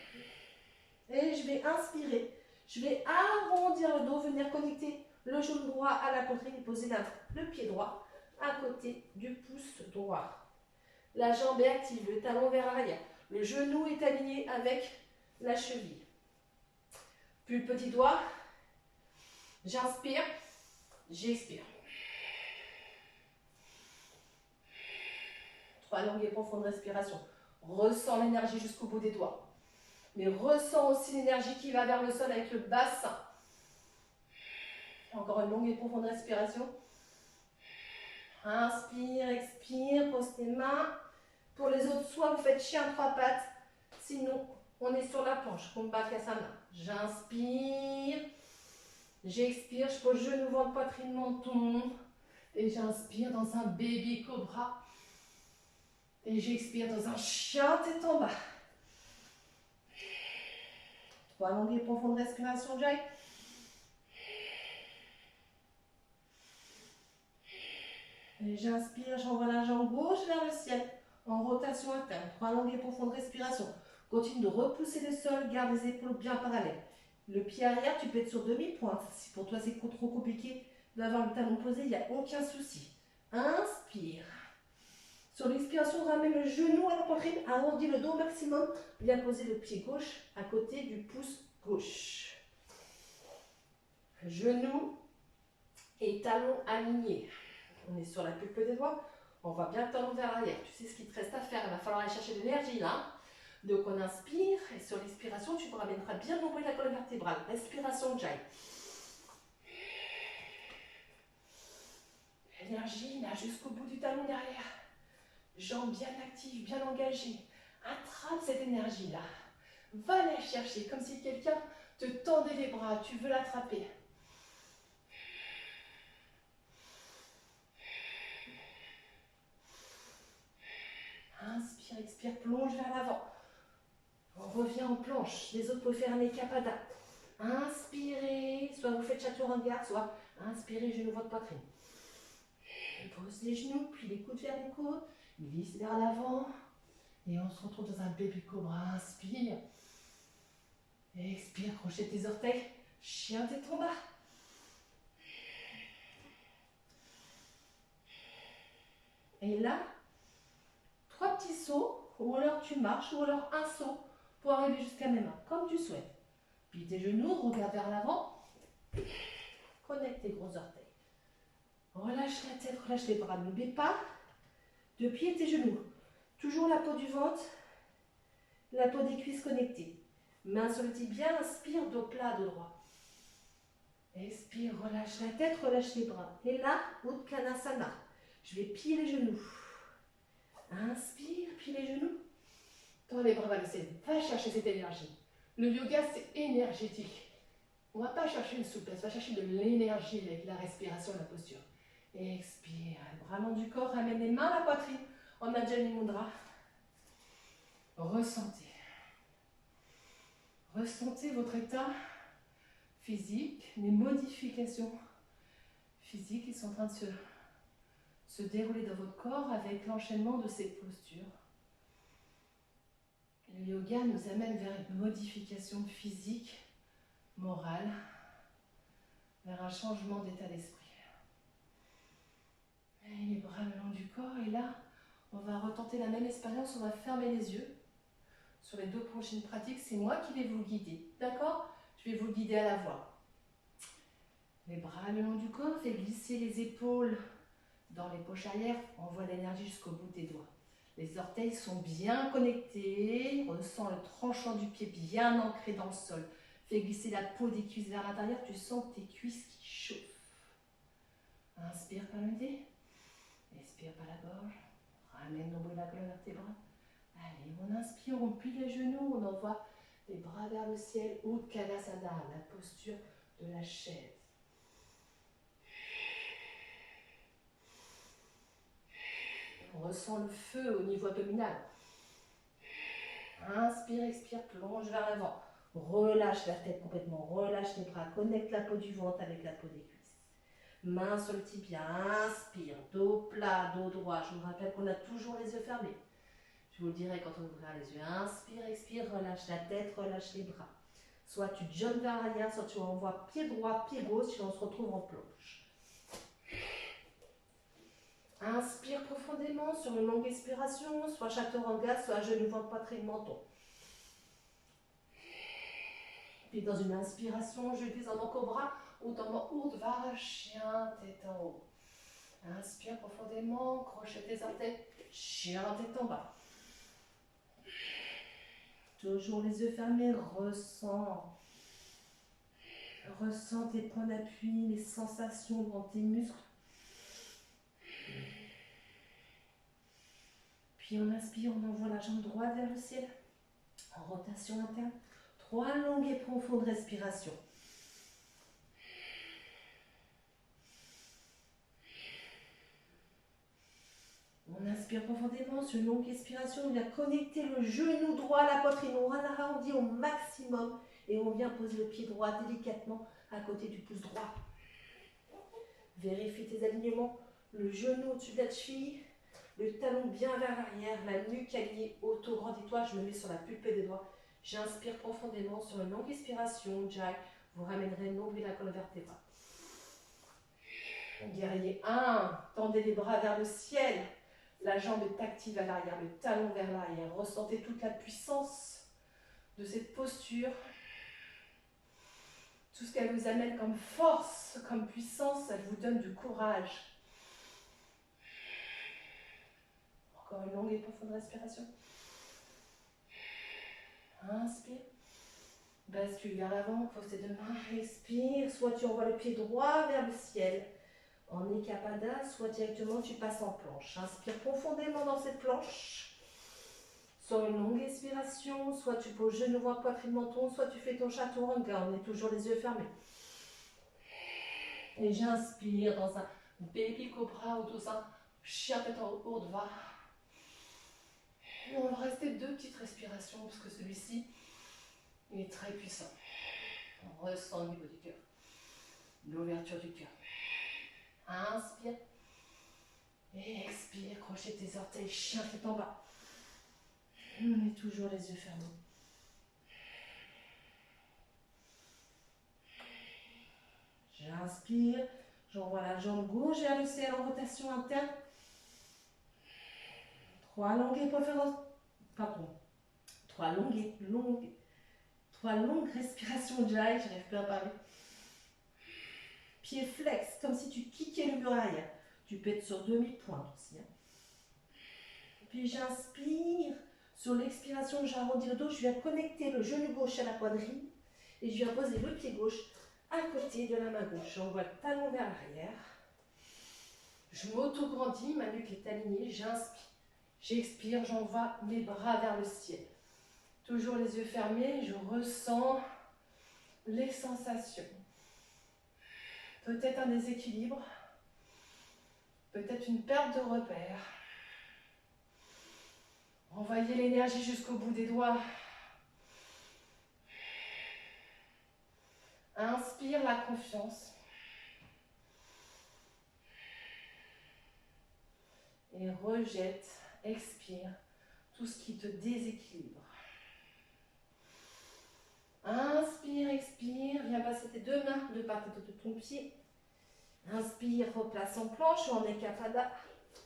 Et je vais inspirer. Je vais arrondir le dos, venir connecter le genou droit à la poitrine et poser le pied droit à côté du pouce droit. La jambe est active, le talon vers l'arrière. Le genou est aligné avec la cheville. Puis le petit doigt. J'inspire, j'expire. 3 longues et profondes respirations. Ressens l'énergie jusqu'au bout des doigts. Mais ressens aussi l'énergie qui va vers le sol avec le bassin. Encore une longue et profonde respiration. Inspire, expire, pose tes mains. Pour les autres, soit vous faites chien à 3 pattes, sinon on est sur la planche, Kumbhakasana. J'inspire, j'expire, je pose genou, ventre, poitrine, menton. Et j'inspire dans un baby cobra. Et j'expire dans un chien tête en bas. 3 longues et profondes respirations, Jai. Et j'inspire, j'envoie la jambe gauche vers le ciel en rotation interne. 3 longues et profondes respirations. Continue de repousser le sol, garde les épaules bien parallèles. Le pied arrière, tu peux être sur demi-pointe. Si pour toi c'est trop compliqué d'avoir le talon posé, il n'y a aucun souci. Inspire. Sur l'expiration, ramène le genou à la poitrine, arrondis le dos au maximum. Viens poser le pied gauche à côté du pouce gauche. Genou et talon alignés. On est sur la pulpe des doigts. On va bien le talon vers l'arrière. Tu sais ce qu'il te reste à faire. Il va falloir aller chercher de l'énergie là. Donc on inspire et sur l'expiration, tu te ramèneras bien le nombril de la colonne vertébrale. Respiration Jai. Énergie là jusqu'au bout du talon derrière. Jambes bien actives, bien engagées. Attrape cette énergie-là. Va la chercher comme si quelqu'un te tendait les bras. Tu veux l'attraper. Inspire, expire, plonge vers l'avant. On revient en planche. Les autres peuvent faire un Ekapada. Inspirez, soit vous faites chaturanga, soit inspirez, genou, votre poitrine. Pose les genoux, puis les coudes vers les côtes. Glisse vers l'avant. Et on se retrouve dans un baby cobra. Inspire. Expire, crochet tes orteils. Chien tête en bas. Et là, 3 petits sauts, ou alors tu marches, ou alors un saut pour arriver jusqu'à mes mains, comme tu souhaites. Puis tes genoux, regarde vers l'avant. Connecte tes gros orteils. Relâche la tête, relâche les bras. N'oublie pas de plier tes genoux. Toujours la peau du ventre, la peau des cuisses connectées. Main sur le tibia, inspire, dos plat, dos droit. Expire, relâche la tête, relâche les bras. Et là, Uttanasana. Je vais plier les genoux. Inspire, plie les genoux. Tends les bras vers le ciel. Va chercher cette énergie. Le yoga, c'est énergétique. On ne va pas chercher une souplesse, on va chercher de l'énergie avec la respiration et la posture. Expire, bras long du corps, ramène les mains à la poitrine. En Ajna Mudra. Ressentez. Ressentez votre état physique, les modifications physiques qui sont en train de se dérouler dans votre corps avec l'enchaînement de ces postures. Le yoga nous amène vers une modification physique, morale, vers un changement d'état d'esprit. Et les bras le long du corps. Et là, on va retenter la même expérience. On va fermer les yeux. Sur les 2 prochaines pratiques, c'est moi qui vais vous guider. D'accord? Je vais vous guider à la voix. Les bras le long du corps. Fais glisser les épaules dans les poches arrière. Envoie l'énergie jusqu'au bout des doigts. Les orteils sont bien connectés. Ressens le tranchant du pied bien ancré dans le sol. Fais glisser la peau des cuisses vers l'intérieur. Tu sens tes cuisses qui chauffent. Inspire par le nez. Expire par la gorge. Ramène nombril à la colonne vertébrale. Allez, on inspire, on plie les genoux. On envoie les bras vers le ciel. Uttanasana, la posture de la chaise. On ressent le feu au niveau abdominal. Inspire, expire, plonge vers l'avant. Relâche la tête complètement, relâche les bras, connecte la peau du ventre avec la peau des cuisses. Main sur le tibia, inspire, dos plat, dos droit. Je vous rappelle qu'on a toujours les yeux fermés. Je vous le dirai quand on ouvrira les yeux. Inspire, expire, relâche la tête, relâche les bras. Soit tu jumps vers l'arrière, soit tu envoies pied droit, pied gauche et on se retrouve en plonge. Inspire profondément sur une longue expiration, soit chaturanga, soit genou, ventre, poitrine, menton. Puis dans une inspiration, je descends en cobra, Uttanasana Urdhva, chien, tête en haut. Inspire profondément, crochet tes orteils, chien, tête en bas. Toujours les yeux fermés, ressens. Ressens tes points d'appui, les sensations dans tes muscles. Puis on inspire, on envoie la jambe droite vers le ciel, en rotation interne. 3 longues et profondes respirations. On inspire profondément, sur une longue expiration, on vient connecter le genou droit à la poitrine, on arrondit au maximum et on vient poser le pied droit délicatement à côté du pouce droit. Vérifie tes alignements, le genou au-dessus de la cheville, le talon bien vers l'arrière, la nuque alignée, auto-grandis-toi, je me mets sur la pulpée des doigts. J'inspire profondément sur une longue expiration, Jai, vous ramènerez le nombril à la colonne vertébrale. Guerrier 1, tendez les bras vers le ciel. La jambe est active à l'arrière, le talon vers l'arrière. Ressentez toute la puissance de cette posture. Tout ce qu'elle vous amène comme force, comme puissance, elle vous donne du courage. Encore une longue et profonde respiration. Inspire. Bascule vers l'avant, pose tes 2 mains, expire. Soit tu envoies le pied droit vers le ciel. En Ekapada, soit directement tu passes en planche. Inspire profondément dans cette planche. Sur une longue expiration, soit tu poses genou, ventre, poitrine, menton, soit tu fais ton chaturanga. On est toujours les yeux fermés. Et j'inspire dans un baby cobra ou dans un chien tête en haut, Urdhva. Et on va rester 2 petites respirations parce que celui-ci il est très puissant. On ressent au niveau du cœur, l'ouverture du cœur. Inspire. Et expire, crochet tes orteils, chien tête en bas. On est toujours les yeux fermés. J'inspire, j'envoie la jambe gauche vers le ciel en rotation interne. 3 longues et profondes. Pardon. 3 longues respirations Jai, j'arrive plus à parler. Pied flex, comme si tu kickais le mur arrière. Tu peux être sur demi-pointe aussi. Puis j'inspire. Sur l'expiration, j'arrondis le dos. Je viens connecter le genou gauche à la poitrine. Et je viens poser le pied gauche à côté de la main gauche. J'envoie le talon vers l'arrière. Je m'auto-grandis, ma nuque est alignée. J'inspire. J'expire, j'envoie mes bras vers le ciel. Toujours les yeux fermés, je ressens les sensations. Peut-être un déséquilibre, peut-être une perte de repère. Envoyez l'énergie jusqu'au bout des doigts. Inspire la confiance. Et rejette, expire tout ce qui te déséquilibre. Inspire, expire. Viens passer tes deux mains de part et d'autre de ton pied. Inspire, replace en planche ou en escapada.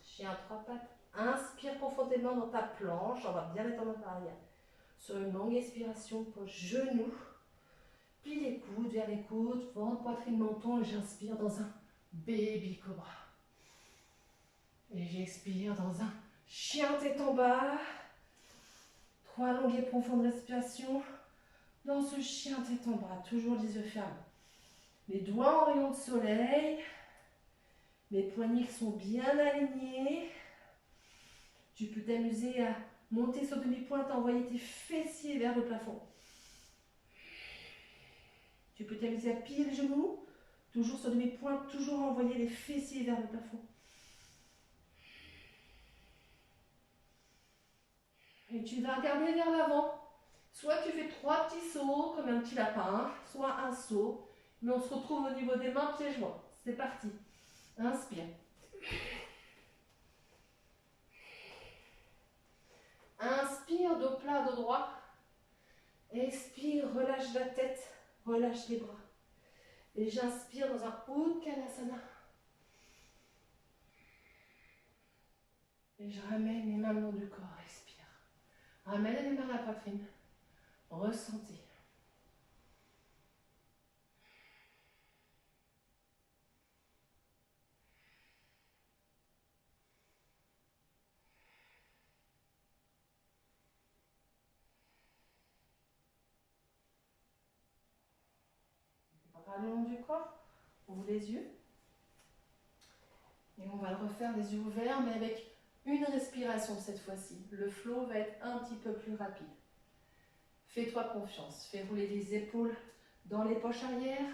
Chien à trois pattes. Inspire profondément dans ta planche. On va bien étendre par arrière. Sur une longue expiration, pose genou. Plie les coudes vers les coudes. Ventre, poitrine, menton. Et j'inspire dans un baby cobra. Et j'expire dans un chien tête en bas. 3 longues et profondes respirations. Dans ce chien tête en bas. Toujours les yeux fermés. Les doigts en rayon de soleil. Les poignets sont bien alignés. Tu peux t'amuser à monter sur demi-pointe, envoyer tes fessiers vers le plafond. Tu peux t'amuser à plier les genoux, toujours sur demi-pointe, toujours envoyer les fessiers vers le plafond. Et tu vas regarder vers l'avant. Soit tu fais 3 petits sauts, comme un petit lapin, soit un saut. Mais on se retrouve au niveau des mains, pieds joints. C'est parti. Inspire. Inspire, dos plat, dos droit. Expire, relâche la tête, relâche les bras. Et j'inspire dans un Uttanasana. Et je ramène les mains le long du corps, expire. Ramène les mains à la poitrine. Ressentez. Bras le long du corps, ouvre les yeux. Et on va le refaire les yeux ouverts, mais avec une respiration cette fois-ci. Le flow va être un petit peu plus rapide. Fais-toi confiance. Fais rouler les épaules dans les poches arrière.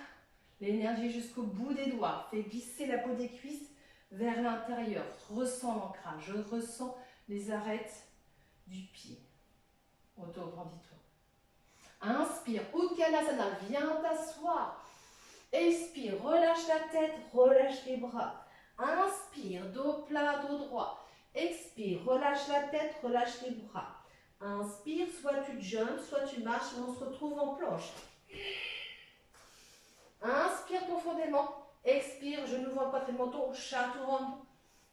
L'énergie jusqu'au bout des doigts. Fais glisser la peau des cuisses vers l'intérieur. Ressens l'ancrage. Ressens les arêtes du pied. Auto-grandis-toi. Inspire. Uttanasana. Viens t'asseoir. Expire. Relâche la tête. Relâche les bras. Inspire. Dos plat, dos droit. Expire. Relâche la tête. Relâche les bras. Inspire. Soit tu jumps, soit tu marches. On se retrouve en planche. Inspire profondément. Expire, genou, ventre, poitrine, menton, chaturanga.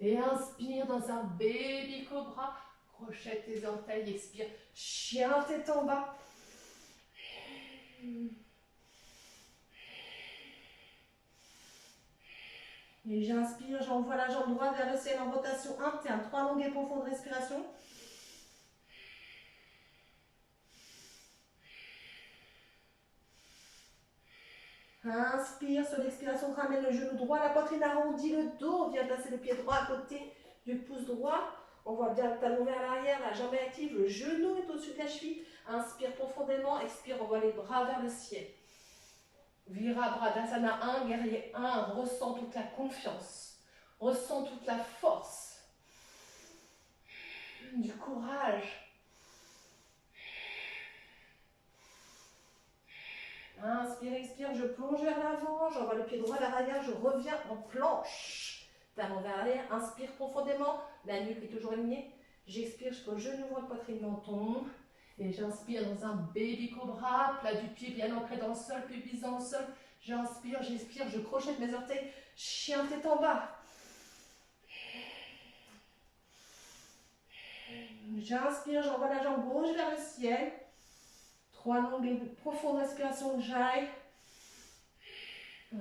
Et inspire dans un baby cobra. Crochette tes orteils, expire. Chien tête en bas. Et j'inspire, j'envoie la jambe droite vers le ciel en rotation interne. 3 longues et profondes respirations. Inspire, sur l'expiration, ramène le genou droit, la poitrine arrondie, le dos. Viens placer le pied droit à côté du pouce droit. On voit bien le talon vers l'arrière, la jambe est active, le genou est au-dessus de la cheville. Inspire profondément, expire, on voit les bras vers le ciel. Virabhadasana 1, guerrier 1, ressens toute la confiance, ressens toute la force, du courage. Inspire, expire, je plonge vers l'avant, j'envoie le pied droit vers l'arrière, je reviens en planche. Talon vers l'arrière, inspire profondément, la nuque est toujours alignée. J'expire jusqu'au genou, ventre, poitrine, menton. Et j'inspire dans un baby cobra, plat du pied bien ancré dans le sol, pubis dans le sol. J'inspire, j'expire, je crochette mes orteils, chien tête en bas. J'inspire, j'envoie la jambe gauche vers le ciel. 3 longues et profondes respirations, j'aille.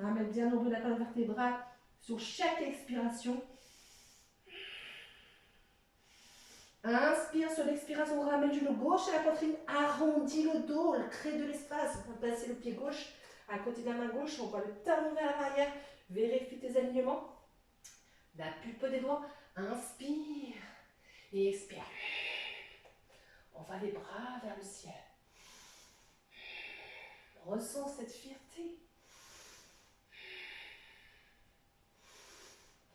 Ramène bien au bout de la colonne vertébrale sur chaque expiration. Inspire, sur l'expiration, ramène le genou gauche à la poitrine, arrondis le dos, crée de l'espace. On va placer le pied gauche à côté de la main gauche, on voit le talon vers l'arrière, vérifie tes alignements. La pulpe des doigts, inspire et expire. On va les bras vers le ciel. Ressens cette fierté.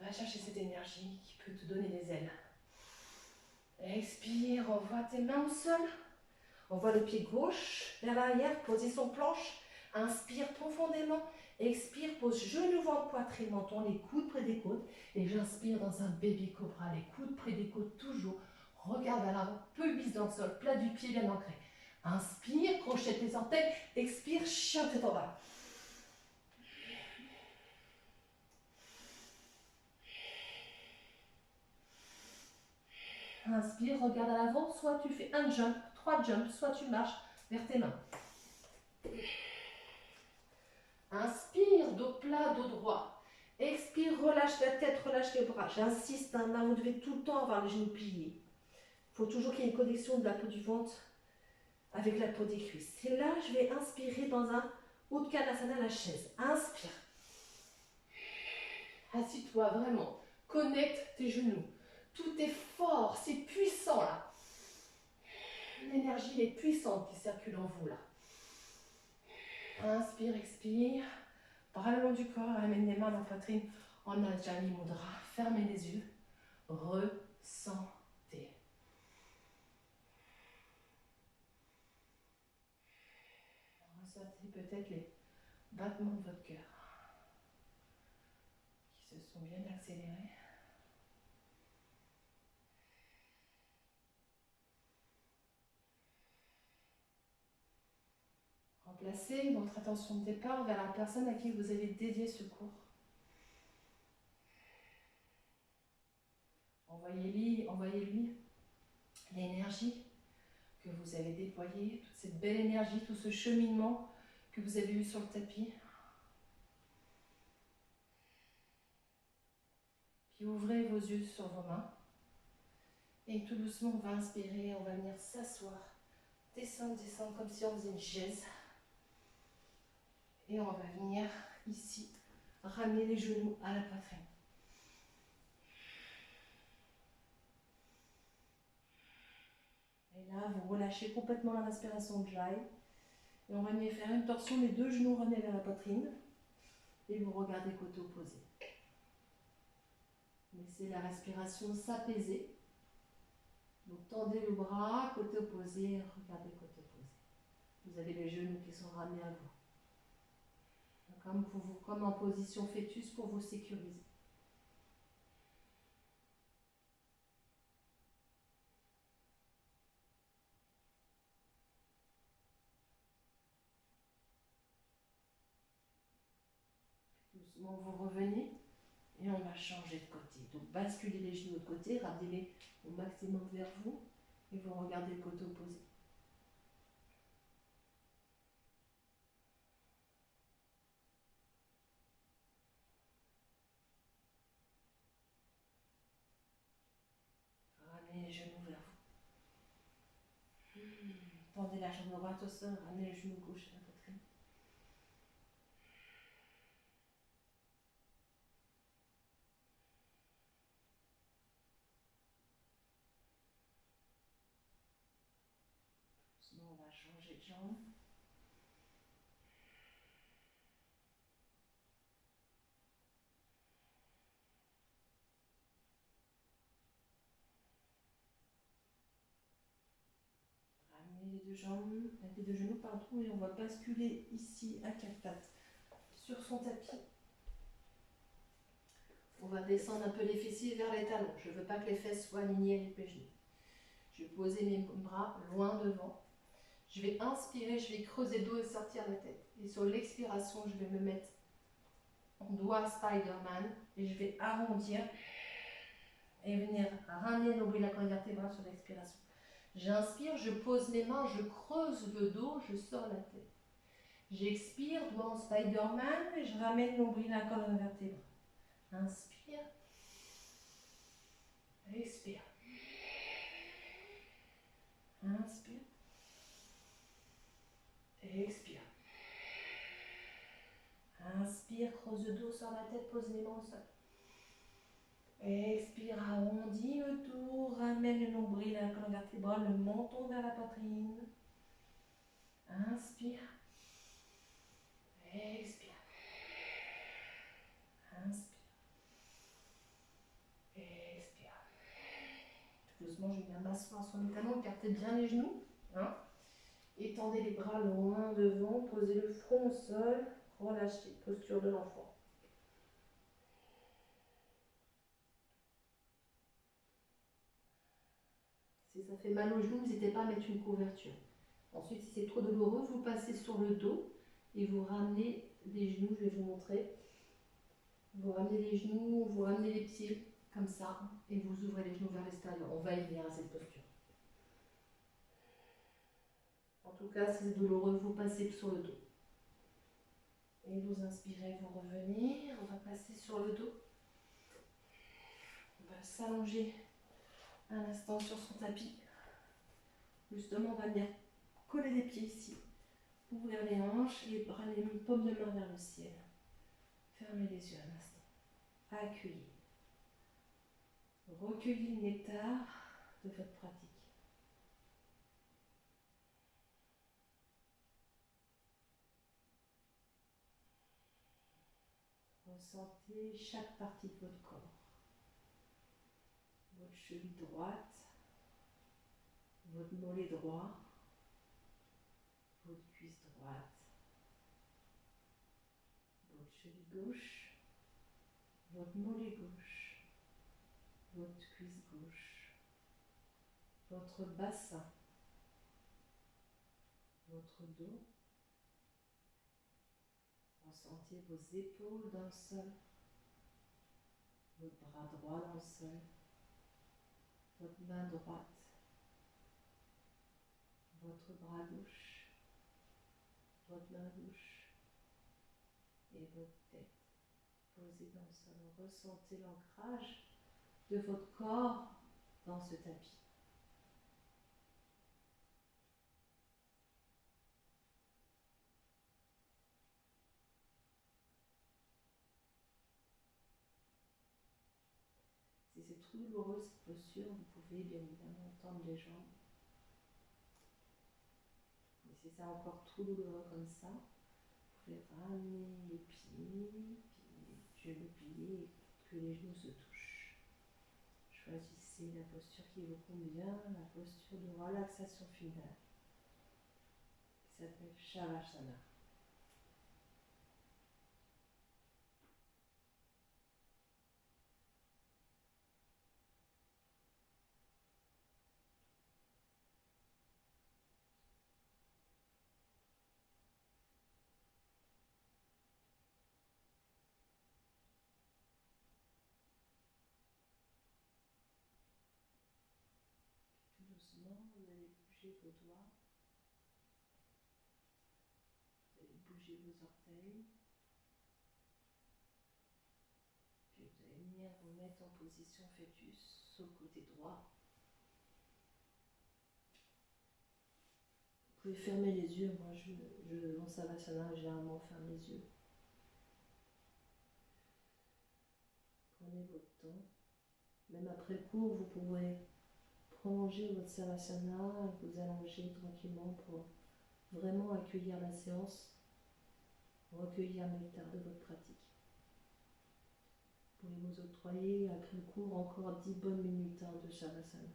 Va chercher cette énergie qui peut te donner des ailes. Expire, envoie tes mains au sol. Envoie le pied gauche vers l'arrière, position planche. Inspire profondément. Expire, pose genou, ventre, poitrine, menton, les coudes près des côtes. Et j'inspire dans un baby cobra, les coudes près des côtes toujours. Regarde à l'avant, pubis dans le sol, plat du pied bien ancré. Inspire, crochette tes orteils. Expire, chien tête en bas. Inspire, regarde à l'avant. Soit tu fais un jump, 3 jumps, soit tu marches vers tes mains. Inspire, dos plat, dos droit. Expire, relâche la tête, relâche les bras. J'insiste, hein, là vous devez tout le temps avoir les genoux pliés. Il faut toujours qu'il y ait une connexion de la peau du ventre avec la peau des cuisses. Et là, je vais inspirer dans un Uttanasana, la chaise. Inspire. Assis-toi vraiment. Connecte tes genoux. Tout est fort, c'est puissant là. L'énergie est puissante qui circule en vous là. Inspire, expire. Bras le long du corps, ramène les mains dans la poitrine en Ajali Mudra. Fermez les yeux. Ressentez. Ressentez peut-être les battements de votre cœur qui se sont bien accélérés. Remplacez votre attention de départ vers la personne à qui vous avez dédié ce cours. Envoyez-lui l'énergie que vous avez déployée, toute cette belle énergie, tout ce cheminement que vous avez eu sur le tapis. Puis ouvrez vos yeux sur vos mains. Et tout doucement, on va inspirer, on va venir s'asseoir. Descendre comme si on faisait une chaise. Et on va venir ici ramener les genoux à la poitrine. Et là, vous relâchez complètement la respiration Jai. Et on va venir faire une torsion, les deux genoux ramenés vers la poitrine. Et vous regardez côté opposé. Laissez la respiration s'apaiser. Donc tendez le bras, côté opposé, regardez côté opposé. Vous avez les genoux qui sont ramenés à vous. Comme en position fœtus pour vous sécuriser. Doucement, vous revenez et on va changer de côté. Donc basculez les genoux de côté, ramenez-les au maximum vers vous et vous regardez le côté opposé. Ramenez les genoux vers vous. Tendez la jambe droite au sol, ramenez le genou gauche à la poitrine. Doucement, on va changer de jambe. Ramenez les deux jambes, les deux genoux, pardon, et on va basculer ici à quatre pattes sur son tapis. On va descendre un peu les fessiers vers les talons. Je ne veux pas que les fesses soient alignées avec mes genoux. Je vais poser mes bras loin devant. Je vais inspirer, je vais creuser le dos et sortir la tête. Et sur l'expiration, je vais me mettre en doigt Spider-Man et je vais arrondir et venir ramener l'ombilic, la colonne vertébrale sur l'expiration. J'inspire, je pose mes mains, je creuse le dos, je sors la tête. J'expire, doigt en Spider-Man et je ramène l'ombilic, la colonne vertébrale. Inspire. Expire. Inspire. Expire. Inspire, creuse le dos, sors la tête, pose les mains au sol. Expire, arrondis le tour, ramène le nombril, la colonne vertébrale, le menton vers la poitrine. Inspire. Expire. Inspire. Expire. Tout doucement, je viens m'asseoir sur mes talons, écartez bien les genoux. Hein. Étendez les bras loin devant, posez le front au sol, relâchez, posture de l'enfant. Si ça fait mal aux genoux, n'hésitez pas à mettre une couverture. Ensuite, si c'est trop douloureux, vous passez sur le dos et vous ramenez les genoux, je vais vous montrer. Vous ramenez les genoux, vous ramenez les pieds comme ça et vous ouvrez les genoux vers l'extérieur. On va y venir à cette posture. En tout cas, si c'est douloureux, vous passez sur le dos. Et vous inspirez, vous revenez. On va passer sur le dos. On va s'allonger un instant sur son tapis. Justement, on va venir coller les pieds ici. Ouvrir les hanches, les bras, les paumes de main vers le ciel. Fermez les yeux un instant. Accueillez. Recueillez le nectar de votre pratique. Ressentez chaque partie de votre corps. Votre cheville droite, votre mollet droit, votre cuisse droite, votre cheville gauche, votre mollet gauche, votre cuisse gauche, votre bassin, votre dos. Ressentez vos épaules dans le sol, votre bras droit dans le sol, votre main droite, votre bras gauche, votre main gauche et votre tête posée dans le sol. Ressentez l'ancrage de votre corps dans ce tapis. Si c'est trop douloureux cette posture, vous pouvez bien évidemment tendre les jambes. Mais si c'est encore trop douloureux comme ça, vous pouvez ramener les pieds, genoux pliés, que les genoux se touchent. Choisissez la posture qui vous convient, la posture de relaxation finale, qui s'appelle Shavasana. Tout doucement, vous allez bouger vos doigts, vous allez bouger vos orteils, puis vous allez venir vous mettre en position fœtus sur le côté droit. Vous pouvez fermer les yeux, moi en Savasana, généralement ferme les yeux. Prenez votre temps. Même après le cours, vous pourrez prolonger votre Savasana, vous allonger tranquillement pour vraiment accueillir la séance, recueillir le nectar de votre pratique. Vous pouvez vous octroyer après le cours encore 10 bonnes minutes de Shavasana.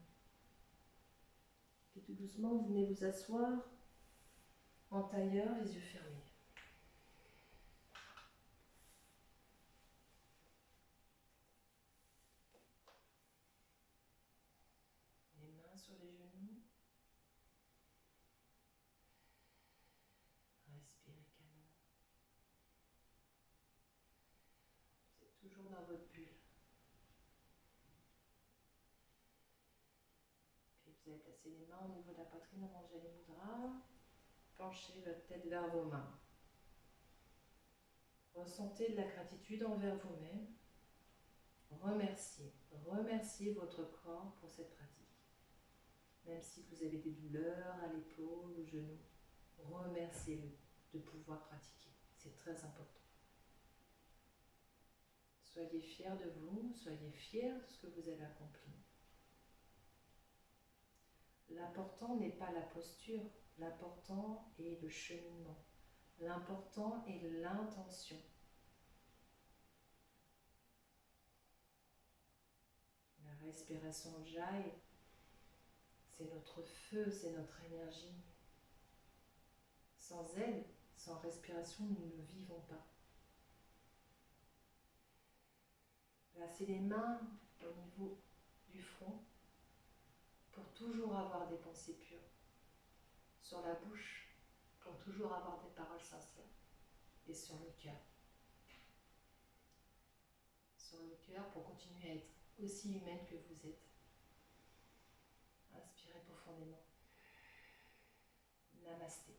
Et tout doucement, vous venez vous asseoir en tailleur, les yeux fermés. Les mains sur les genoux. Respirez calmement. Vous êtes toujours dans votre bulle. Puis vous allez placer les mains au niveau de la poitrine avant Anjali Mudra. Penchez votre tête vers vos mains. Ressentez de la gratitude envers vous-même. Remerciez votre corps pour cette pratique. Même si vous avez des douleurs à l'épaule, au genou, remerciez-le de pouvoir pratiquer. C'est très important. Soyez fiers de vous, soyez fiers de ce que vous avez accompli. L'important n'est pas la posture, l'important est le cheminement. L'important est l'intention. La respiration Jai, c'est notre feu, c'est notre énergie. Sans elle, sans respiration, nous ne vivons pas. Placez les mains au niveau du front pour toujours avoir des pensées pures. sur la bouche pour toujours avoir des paroles sincères et sur le cœur. Sur le cœur pour continuer à être aussi humaine que vous êtes. Inspirez profondément. Namasté.